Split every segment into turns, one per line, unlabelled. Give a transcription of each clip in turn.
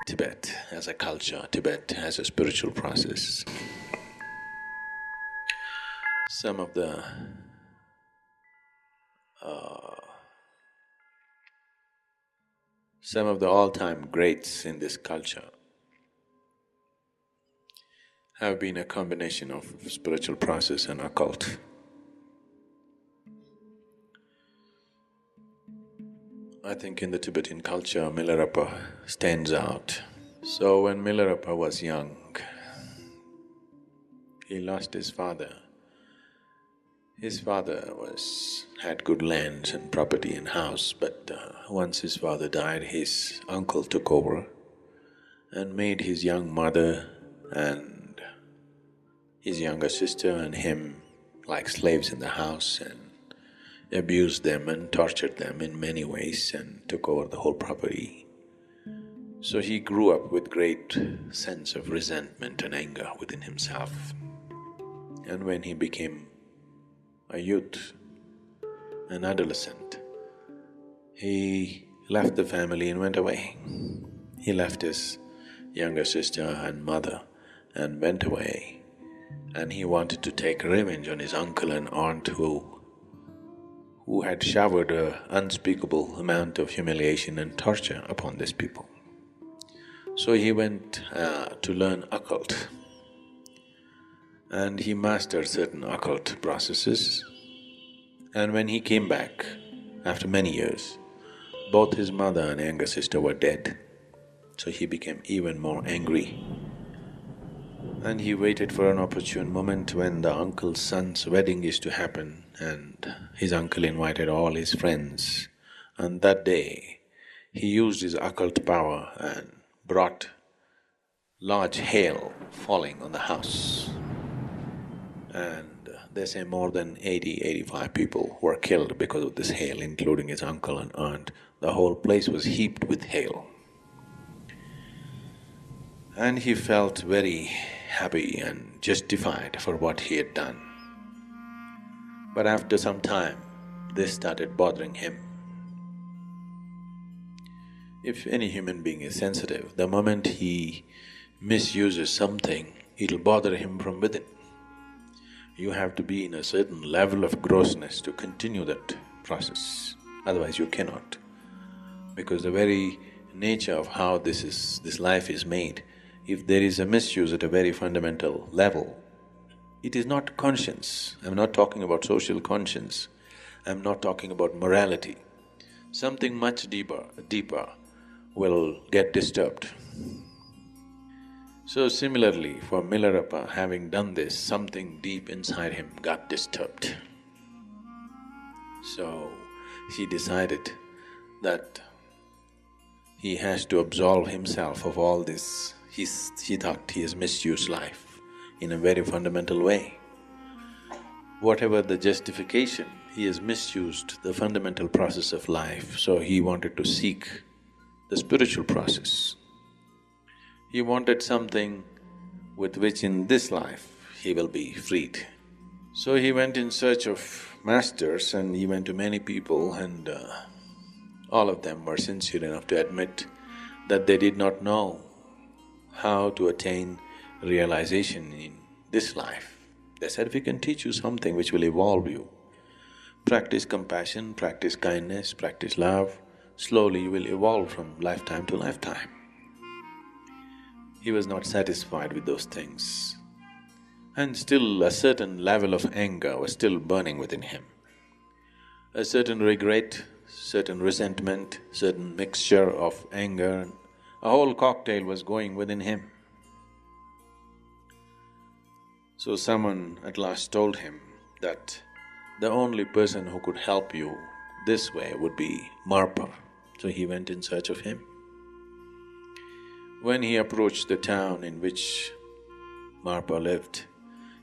Tibet as a culture, Tibet as a spiritual process. Some of the all-time greats in this culture have been a combination of spiritual process and occult. I think in the Tibetan culture, Milarepa stands out. So when Milarepa was young, he lost his father. His father had good lands and property and house, but once his father died, his uncle took over and made his young mother and his younger sister and him like slaves in the house and abused them and tortured them in many ways and took over the whole property. So he grew up with great sense of resentment and anger within himself. And when he became a youth, an adolescent, he left the family and went away. He left his younger sister and mother and went away, and he wanted to take revenge on his uncle and aunt who had showered an unspeakable amount of humiliation and torture upon these people. So he went to learn occult, and he mastered certain occult processes. And when he came back, after many years, both his mother and younger sister were dead. So he became even more angry. And he waited for an opportune moment when the uncle's son's wedding is to happen, and his uncle invited all his friends. And that day, he used his occult power and brought large hail falling on the house. And they say more than 85 people were killed because of this hail, including his uncle and aunt. The whole place was heaped with hail. And he felt very happy and justified for what he had done. But after some time, this started bothering him. If any human being is sensitive, the moment he misuses something, it'll bother him from within. You have to be in a certain level of grossness to continue that process, otherwise you cannot. Because the very nature of how this life is made, if there is a misuse at a very fundamental level, it is not conscience. I'm not talking about social conscience, I'm not talking about morality. Something much deeper will get disturbed. So similarly, for Milarepa, having done this, something deep inside him got disturbed. So he decided that he has to absolve himself of all this. He thought he has misused life in a very fundamental way. Whatever the justification, he has misused the fundamental process of life, so he wanted to seek the spiritual process. He wanted something with which in this life he will be freed. So he went in search of masters and he went to many people, and all of them were sincere enough to admit that they did not know how to attain realization in this life. They said, we can teach you something which will evolve you. Practice compassion, practice kindness, practice love, slowly you will evolve from lifetime to lifetime. He was not satisfied with those things, and still a certain level of anger was still burning within him. A certain regret, certain resentment, certain mixture of anger, a whole cocktail was going within him. So someone at last told him that the only person who could help you this way would be Marpa. So he went in search of him. When he approached the town in which Marpa lived,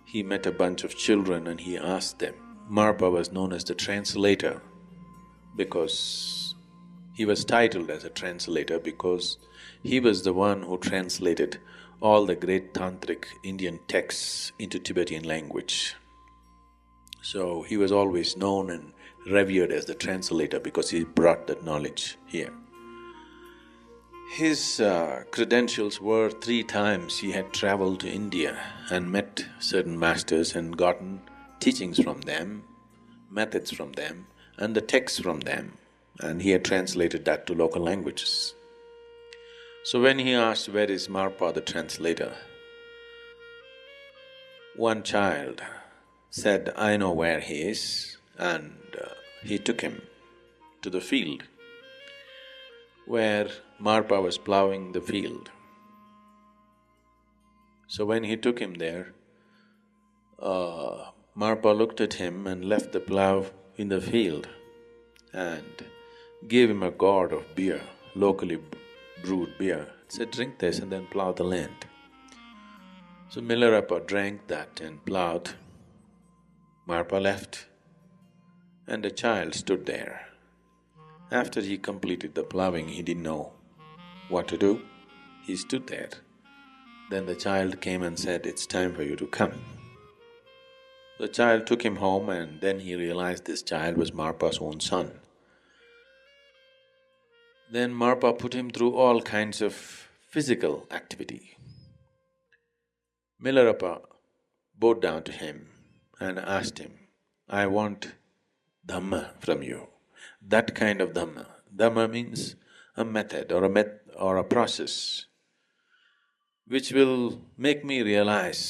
he met a bunch of children and he asked them. Marpa was known as the translator because he was titled as a translator because he was the one who translated all the great tantric Indian texts into Tibetan language. So he was always known and revered as the translator because he brought that knowledge here. His credentials were 3 times he had traveled to India and met certain masters and gotten teachings from them, methods from them and the texts from them, and he had translated that to local languages. So when he asked, "Where is Marpa, the translator?" one child said, "I know where he is," and he took him to the field where Marpa was ploughing the field. So when he took him there, Marpa looked at him and left the plough in the field and gave him a gourd of beer, locally brewed beer, said, "Drink this and then plough the land." So Milarepa drank that and ploughed. Marpa left and the child stood there. After he completed the ploughing, he didn't know what to do. He stood there. Then the child came and said, "It's time for you to come." The child took him home and then he realized this child was Marpa's own son. Then Marpa put him through all kinds of physical activity. Milarepa bowed down to him and asked him, "I want Dhamma from you, that kind of Dhamma." Dhamma means a method or a process which will make me realize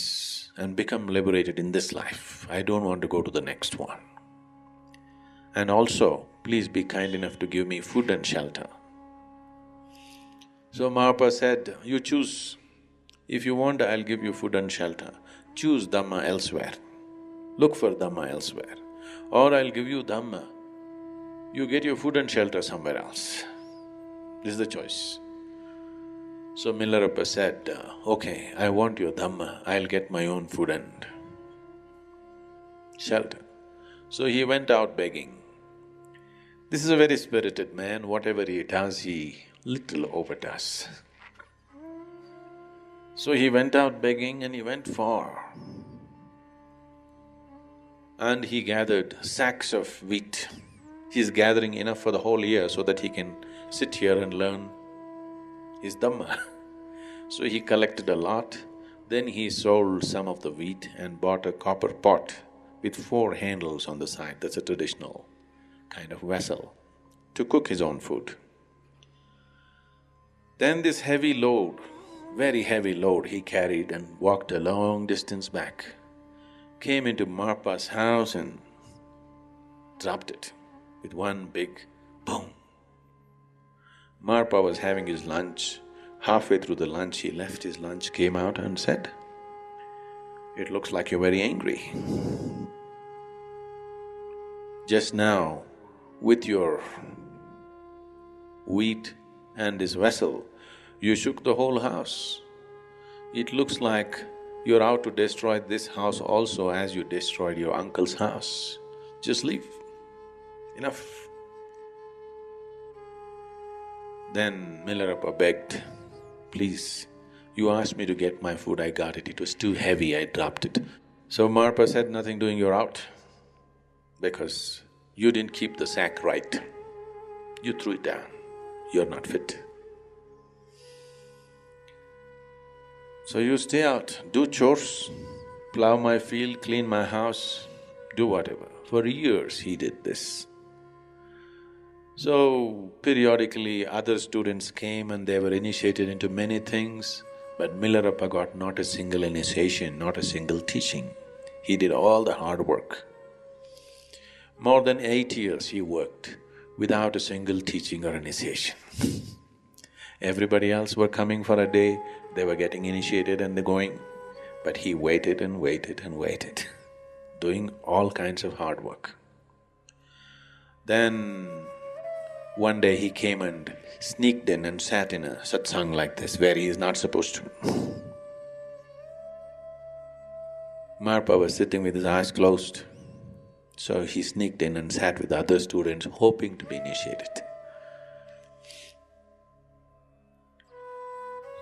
and become liberated in this life. I don't want to go to the next one. And also, please be kind enough to give me food and shelter. So Marpa said, "You choose. If you want, I'll give you food and shelter. Choose Dhamma elsewhere. Look for Dhamma elsewhere. Or I'll give you Dhamma, you get your food and shelter somewhere else. This is the choice." So Milarepa said, "Okay, I want your Dhamma, I'll get my own food and shelter." So he went out begging. This is a very spirited man, whatever he does, he little overdoes. So he went out begging and he went far. And he gathered sacks of wheat. He's gathering enough for the whole year so that he can sit here and learn his Dhamma. So he collected a lot, then he sold some of the wheat and bought a copper pot with 4 handles on the side, that's a traditional kind of vessel, to cook his own food. Then this heavy load, very heavy load he carried and walked a long distance back, came into Marpa's house and dropped it with one big boom. Marpa was having his lunch. Halfway through the lunch, he left his lunch, came out and said, "It looks like you're very angry. Just now, with your wheat and this vessel, you shook the whole house. It looks like you're out to destroy this house also as you destroyed your uncle's house. Just leave. Enough." Then Milarepa begged, "Please, you asked me to get my food, I got it. It was too heavy, I dropped it." So Marpa said, "Nothing doing, you're out, because you didn't keep the sack right. You threw it down, you're not fit. So you stay out, do chores, plough my field, clean my house, do whatever." For years he did this. So periodically other students came and they were initiated into many things, but Milarepa got not a single initiation, not a single teaching. He did all the hard work. More than 8 years he worked without a single teaching or initiation. Everybody else were coming for a day, they were getting initiated and they're going, but he waited and waited and waited, doing all kinds of hard work. Then one day he came and sneaked in and sat in a satsang like this where he is not supposed to. Marpa was sitting with his eyes closed, so he sneaked in and sat with other students hoping to be initiated.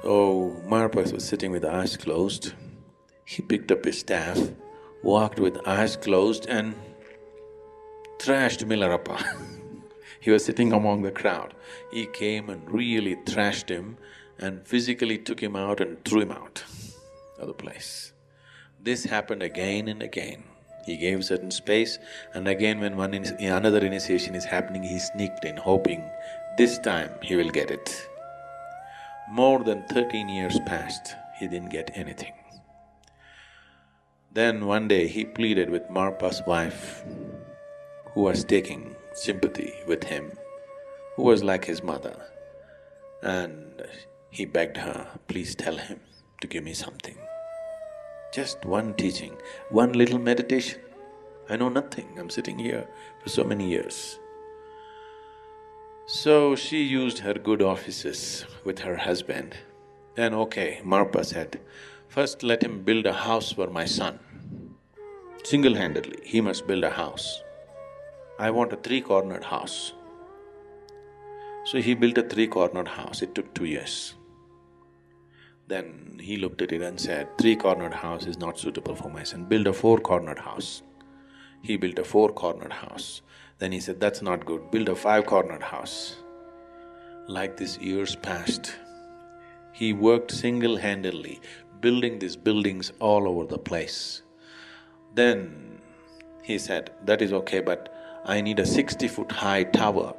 So Marpa was sitting with eyes closed. He picked up his staff, walked with eyes closed and thrashed Milarepa. He was sitting among the crowd. He came and really thrashed him and physically took him out and threw him out of the place. This happened again and again. He gave certain space, and again when another initiation is happening, he sneaked in, hoping this time he will get it. More than 13 years passed, he didn't get anything. Then one day he pleaded with Marpa's wife, who was taking sympathy with him, who was like his mother, and he begged her, please tell him to give me something. Just one teaching, one little meditation. I know nothing, I'm sitting here for so many years. So she used her good offices with her husband, and okay, Marpa said, first let him build a house for my son. Single-handedly, he must build a house. I want a three-cornered house. So he built a three-cornered house, it took 2 years. Then he looked at it and said, three-cornered house is not suitable for my son, build a four-cornered house. He built a four-cornered house. Then he said, that's not good, build a five-cornered house. Like this, years passed. He worked single-handedly, building these buildings all over the place. Then he said, that is okay, but I need a 60-foot high tower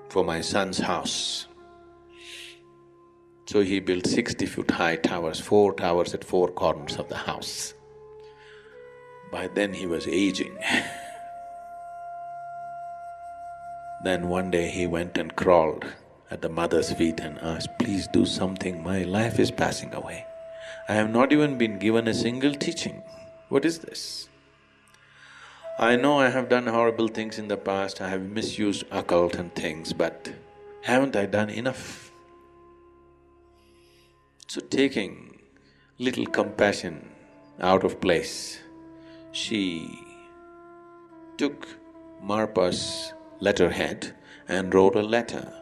for my son's house. So he built 60-foot high towers, 4 towers at 4 corners of the house. By then he was aging. Then one day he went and crawled at the mother's feet and asked, please do something, my life is passing away. I have not even been given a single teaching. What is this? I know I have done horrible things in the past, I have misused occult and things, but haven't I done enough? So taking little compassion out of place, she took Marpa's letterhead and wrote a letter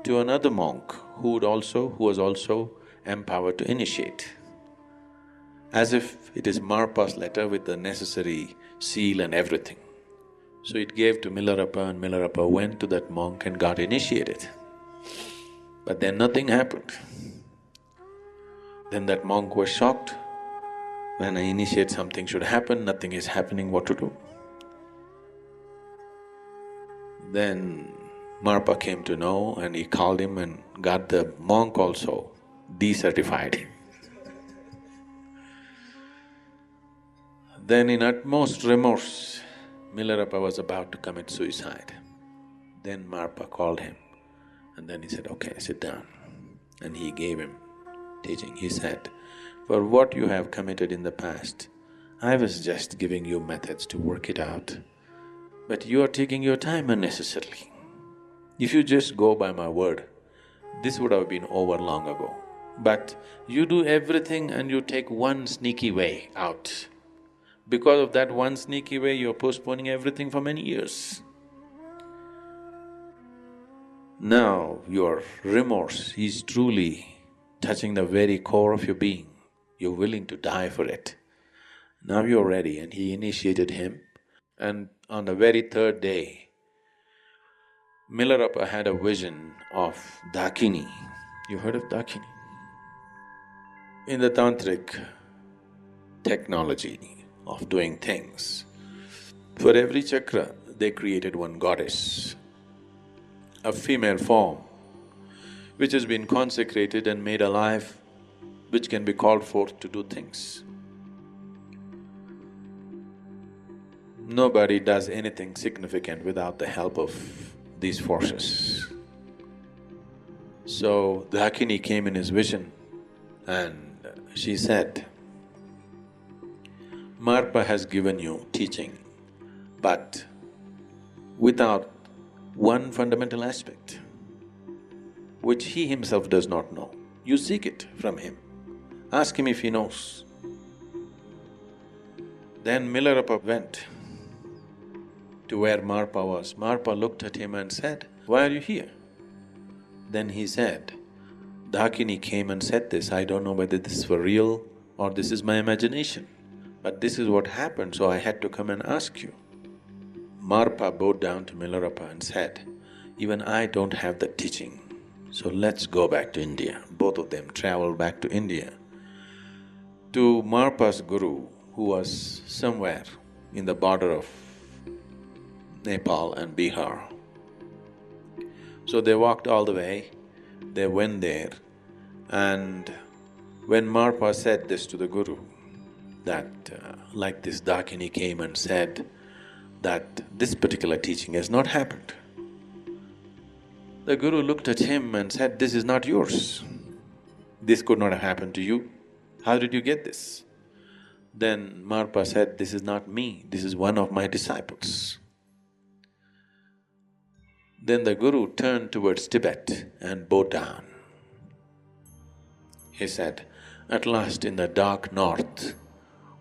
to another monk who was also empowered to initiate, as if it is Marpa's letter with the necessary seal and everything. So it gave to Milarepa, and Milarepa went to that monk and got initiated. But then nothing happened. Then that monk was shocked. When I initiate, something should happen, nothing is happening, what to do? Then Marpa came to know, and he called him and got the monk also decertified. Then in utmost remorse, Milarepa was about to commit suicide. Then Marpa called him, and then he said, okay, sit down. And he gave him teaching. He said, for what you have committed in the past, I was just giving you methods to work it out, but you are taking your time unnecessarily. If you just go by my word, this would have been over long ago. But you do everything and you take one sneaky way out. Because of that one sneaky way, you're postponing everything for many years. Now your remorse is truly touching the very core of your being. You're willing to die for it. Now you're ready. And he initiated him, and on the very third day, Milarepa had a vision of Dakini. You heard of Dakini? In the tantric technology of doing things, for every chakra they created one goddess, a female form which has been consecrated and made alive, which can be called forth to do things. Nobody does anything significant without the help of these forces. So Dakini came in his vision and she said, Marpa has given you teaching, but without one fundamental aspect, which he himself does not know. You seek it from him. Ask him if he knows. Then Milarepa went to where Marpa was. Marpa looked at him and said, why are you here? Then he said, Dakini came and said this, I don't know whether this is for real or this is my imagination, but this is what happened, so I had to come and ask you. Marpa bowed down to Milarepa and said, even I don't have that teaching, so let's go back to India. Both of them traveled back to India, to Marpa's guru, who was somewhere in the border of Nepal and Bihar. So they walked all the way, they went there, and when Marpa said this to the guru, that like this Dakini came and said that this particular teaching has not happened. The guru looked at him and said, "This is not yours. This could not have happened to you. How did you get this?" Then Marpa said, "This is not me, this is one of my disciples." Then the guru turned towards Tibet and bowed down. He said, "At last in the dark north,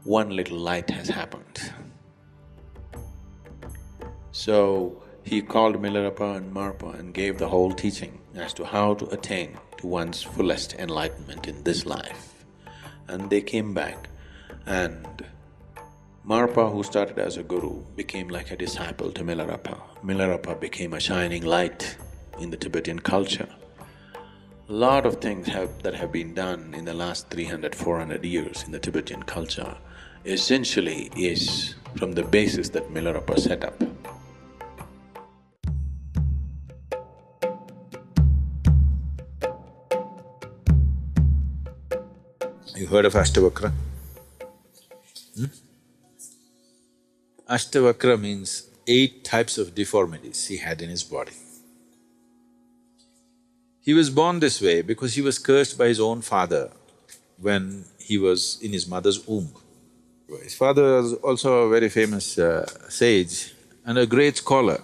one little light has happened." So he called Milarepa and Marpa and gave the whole teaching as to how to attain to one's fullest enlightenment in this life. And they came back, and Marpa, who started as a guru, became like a disciple to Milarepa. Milarepa became a shining light in the Tibetan culture. A lot of things that have been done in the last 300–400 years in the Tibetan culture essentially is from the basis that Milarepa set up. You heard of Ashtavakra? Ashtavakra means 8 types of deformities he had in his body. He was born this way because he was cursed by his own father when he was in his mother's womb. His father was also a very famous sage and a great scholar,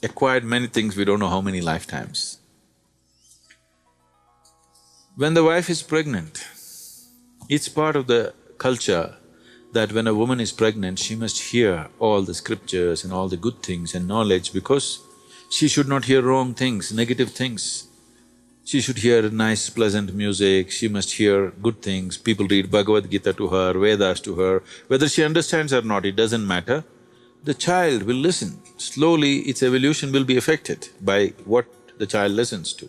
acquired many things, we don't know how many lifetimes. When the wife is pregnant, it's part of the culture that when a woman is pregnant, she must hear all the scriptures and all the good things and knowledge, because she should not hear wrong things, negative things. She should hear nice, pleasant music, she must hear good things, people read Bhagavad Gita to her, Vedas to her. Whether she understands or not, it doesn't matter. The child will listen. Slowly, its evolution will be affected by what the child listens to.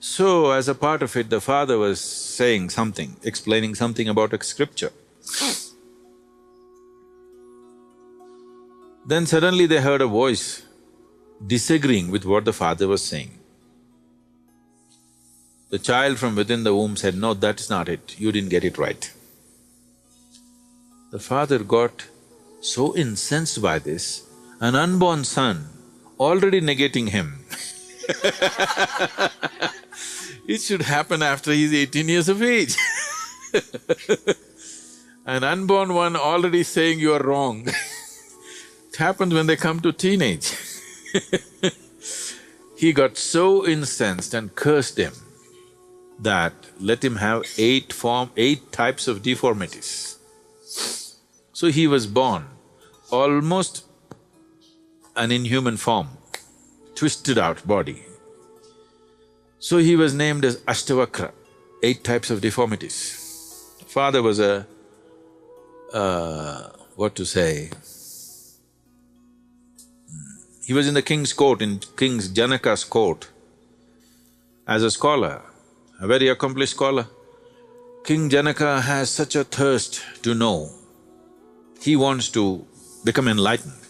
So, as a part of it, the father was saying something, explaining something about a scripture. Then suddenly they heard a voice disagreeing with what the father was saying. The child from within the womb said, "No, that's not it, you didn't get it right." The father got so incensed by this, an unborn son, already negating him. It should happen after he's 18 years of age. An unborn one already saying you are wrong. It happens when they come to teenage. He got so incensed and cursed him that let him have 8 types of deformities. So he was born almost an inhuman form, twisted out body. So he was named as Ashtavakra, 8 types of deformities. Father was what to say, he was in the king's court, in King Janaka's court, as a scholar, a very accomplished scholar. King Janaka has such a thirst to know. He wants to become enlightened.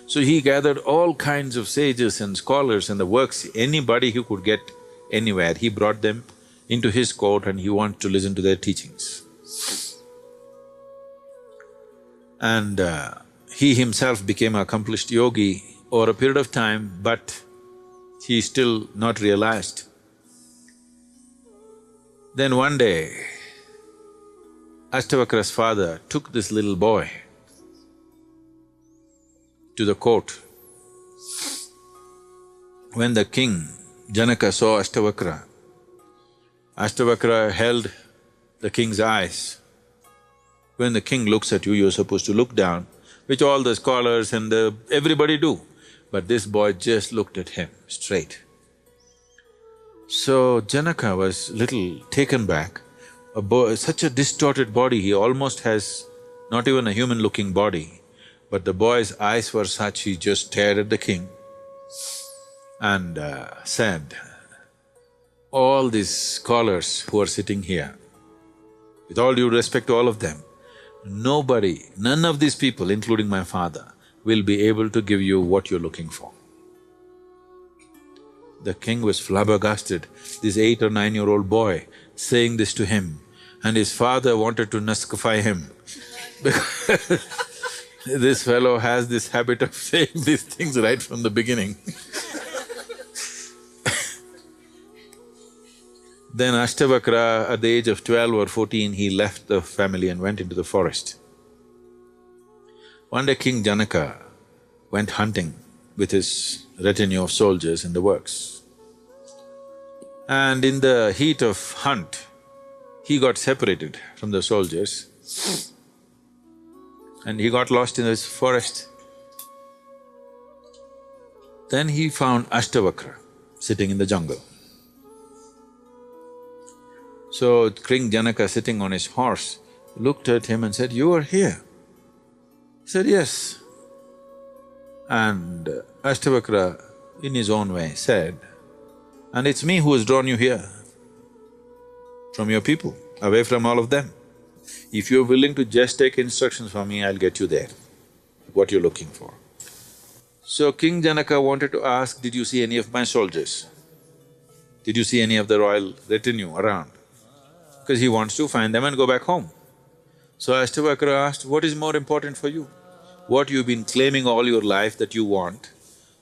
So he gathered all kinds of sages and scholars and the works, anybody he could get anywhere, he brought them into his court and he wanted to listen to their teachings. And he himself became an accomplished yogi over a period of time, but he still not realized. Then one day, Ashtavakra's father took this little boy to the court. When the king, Janaka, saw Ashtavakra, Ashtavakra held the king's eyes. When the king looks at you, you're supposed to look down, which all the scholars and everybody do. But this boy just looked at him straight. So Janaka was little taken back. Such a distorted body, he almost has not even a human-looking body. But the boy's eyes were such, he just stared at the king. and said, all these scholars who are sitting here, with all due respect to all of them, none of these people, including my father, will be able to give you what you're looking for. The king was flabbergasted, this 8 or 9-year-old boy saying this to him, and his father wanted to naskify him because this fellow has this habit of saying these things right from the beginning. Then Ashtavakra, at the age of 12 or 14, he left the family and went into the forest. One day King Janaka went hunting with his retinue of soldiers in the works. And in the heat of hunt, he got separated from the soldiers and he got lost in this forest. Then he found Ashtavakra sitting in the jungle. So King Janaka, sitting on his horse, looked at him and said, "You are here?" He said, "Yes." And Ashtavakra, in his own way, said, "And it's me who has drawn you here, from your people, away from all of them. If you're willing to just take instructions from me, I'll get you there, what you're looking for." So King Janaka wanted to ask, "Did you see any of my soldiers? Did you see any of the royal retinue around?" Because he wants to find them and go back home. So Ashtavakra asked, "What is more important for you? What you've been claiming all your life that you want,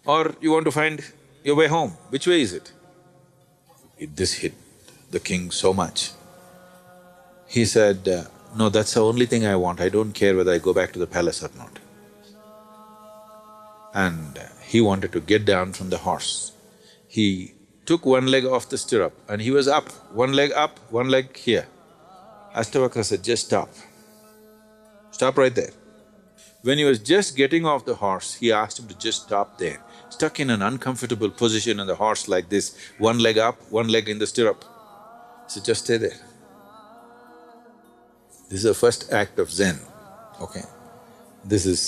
or you want to find your way home? Which way is it?" This hit the king so much. He said, "No, that's the only thing I want. I don't care whether I go back to the palace or not." And he wanted to get down from the horse. He took one leg off the stirrup and he was up, one leg here. Ashtavakra said, "Just stop. Stop right there." When he was just getting off the horse, he asked him to just stop there, stuck in an uncomfortable position on the horse like this, one leg up, one leg in the stirrup. He said, "Just stay there." This is the first act of Zen, okay? This is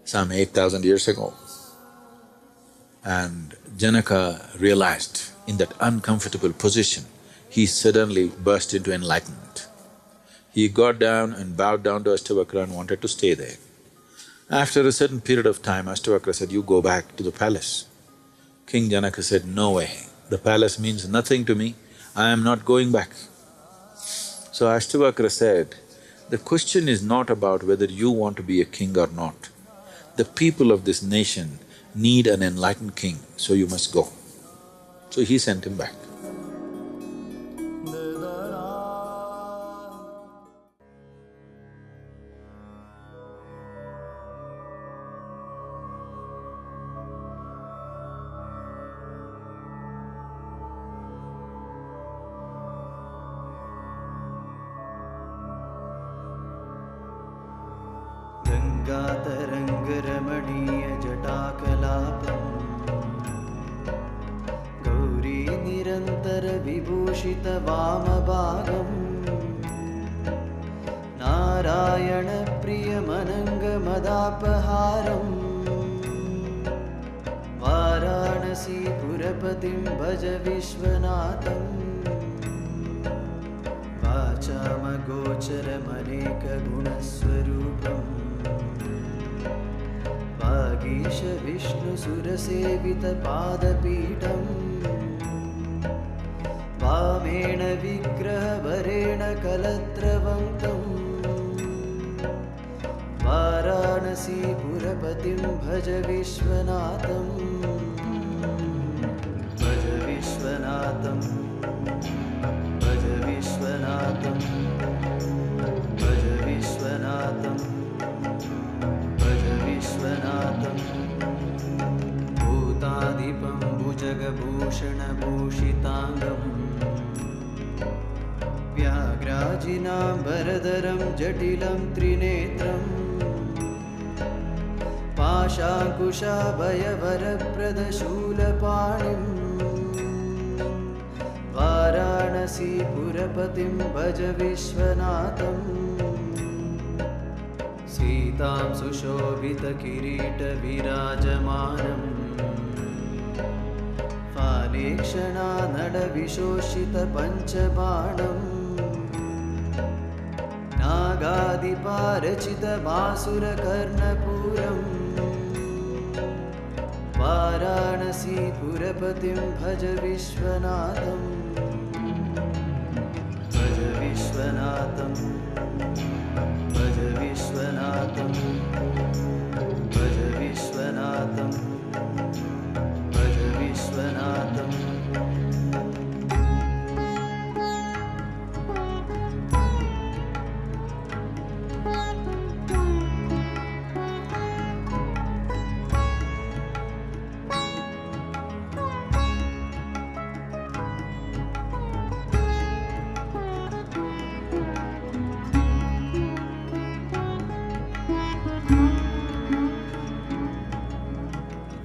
some 8,000 years ago. And Janaka realized in that uncomfortable position, he suddenly burst into enlightenment. He got down and bowed down to Ashtavakra and wanted to stay there. After a certain period of time, Ashtavakra said, "You go back to the palace." King Janaka said, "No way, the palace means nothing to me, I am not going back." So Ashtavakra said, "The question is not about whether you want to be a king or not. The people of this nation need an enlightened king, so you must go." So he sent him back.
वामभागम् नारायणप्रियमनङ्गमदापहारम् वाराणसीपुरपतिं भज विश्वनाथम् वाचामगोचरमनेकगुणस्वरूपम् वागीश विष्णुसुरसेवितपादपीठम् वामेण विग्रहवरेण कलत्रवन्तम् वाराणसीपुरपतिं भज विश्वनाथम् भज विश्वनाथम् भज विश्वनाथम् भज विश्वनाथम् भज विश्वनाथम् भूताधिपं भुजगभूषणभूषिताङ्गम् व्याघ्राजिनाम्बरधरं जटिलं त्रिनेत्रम् पाशाङ्कुशाभयवरप्रदशूलपाणिम् वाराणसीपुरपतिं भज विश्वनाथम् सीतां सुशोभितकिरीटविराजमानम् आनेक्षणा नडविशोषितपञ्चबाणम् नागादिपारचितभासुरकर्णपूरम् वाराणसीपुरपतिं भज विश्वनाथं भज विश्वनाथं भज विश्वनाथं भज विश्वनाथं भज विश्वनाथं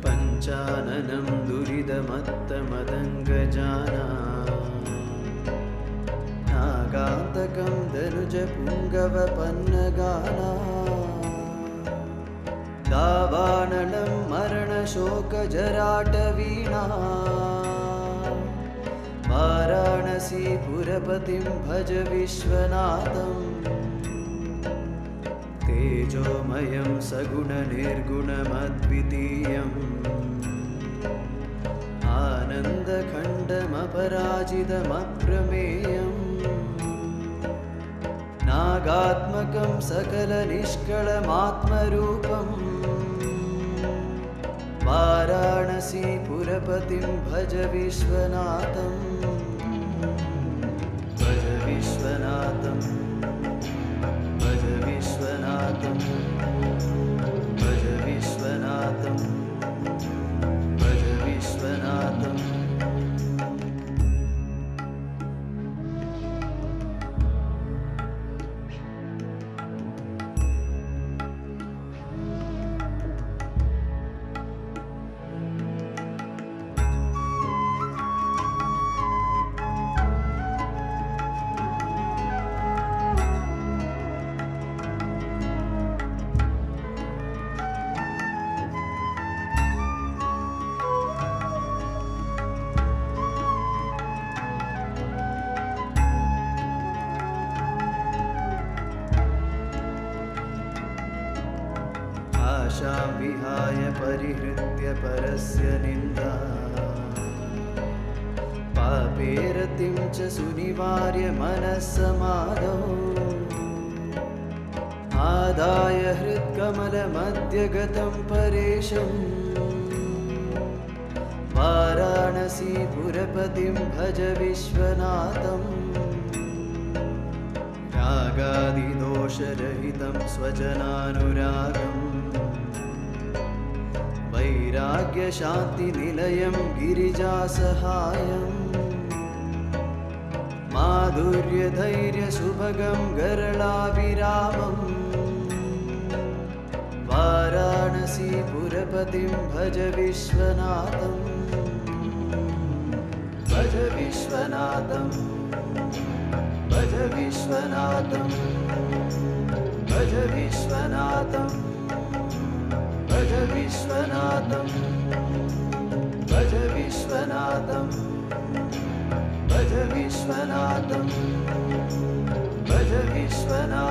पञ्चाननं दुरिदमत्तमदङ्गजाना नागान्तकं धनुजपुङ्गवपन्नगाना दावानलं मरणशोकजराटवीणा वाराणसीपुरपतिं भज विश्वनाथम् तेजोमयं सगुणनिर्गुणमद्वितीयम् आनन्दखण्डमपराजितमप्रमेयम् नागात्मकं सकलनिष्कळमात्मरूपम् वाराणसीपुरपतिं भज विश्वनाथं भज विश्वनाथं भज विश्वनाथं भज विश्वनाथं भज विश्वनाथं आशां विहाय परिहृत्य परस्य निन्दा पापे रतिं च सुनिवार्य मनस्समाधौ आदाय हृत्कमलमध्यगतं परेशं वाराणसीपुरपतिं भज विश्वनाथं रागादिदोषरहितं स्वजनानुरागम् वैराग्यशान्तिनिलयं गिरिजासहायम् माधुर्यधैर्यसुभगं गरलाभिरामम् वाराणसीपुरपतिं भज विश्वनाथं भज विश्वनाथं भज विश्वनाथं भज विश्वनाथं भज विश्वनाथं भज विश्वनाथं भज विश्वनाथं भज विश्वनाथं